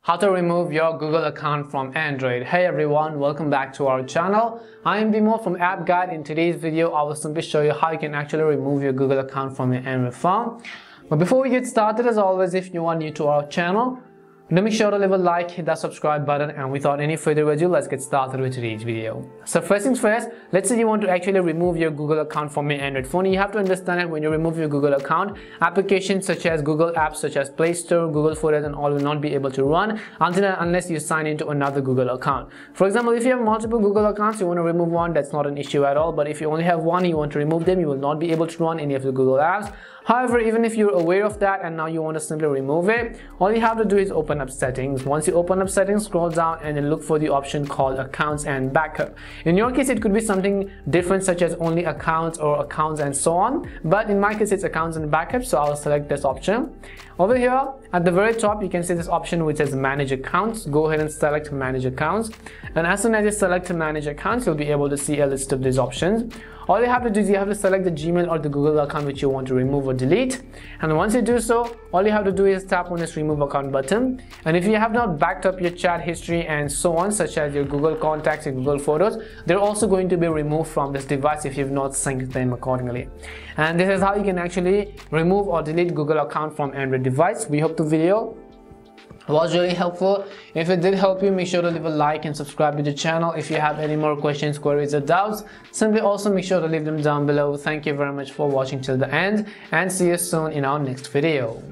How to remove your Google account from Android. Hey everyone, welcome back to our channel. I am Bimo from App Guide. In today's video, I will simply show you how you can actually remove your Google account from your Android phone. But before we get started, as always, if you are new to our channel, do make sure to leave a like, hit that subscribe button, and without any further ado, let's get started with today's video. So first things first, let's say you want to actually remove your Google account from your Android phone. You have to understand that when you remove your Google account, applications such as Google Apps such as Play Store, Google Photos and all will not be able to run unless you sign into another Google account. For example, if you have multiple Google accounts, you want to remove one, that's not an issue at all. But if you only have one, you want to remove them, you will not be able to run any of the Google apps. However, even if you're aware of that and now you want to simply remove it, all you have to do is open up settings. Once you open up settings, scroll down and then look for the option called accounts and backup. In your case, it could be something different such as only accounts or accounts and so on. But in my case, it's accounts and backup, so I'll select this option. Over here at the very top, you can see this option which says manage accounts. Go ahead and select manage accounts. And as soon as you select manage accounts, you'll be able to see a list of these options. All you have to do is you have to select the Gmail or the Google account which you want to remove or delete. And once you do so, all you have to do is tap on this remove account button. And if you have not backed up your chat history and so on, such as your Google contacts and Google Photos, they're also going to be removed from this device if you've not synced them accordingly. And this is how you can actually remove or delete Google account from Android device. We hope the video was really helpful. If it did help you, make sure to leave a like and subscribe to the channel. If you have any more questions, queries or doubts, simply also make sure to leave them down below. Thank you very much for watching till the end and see you soon in our next video.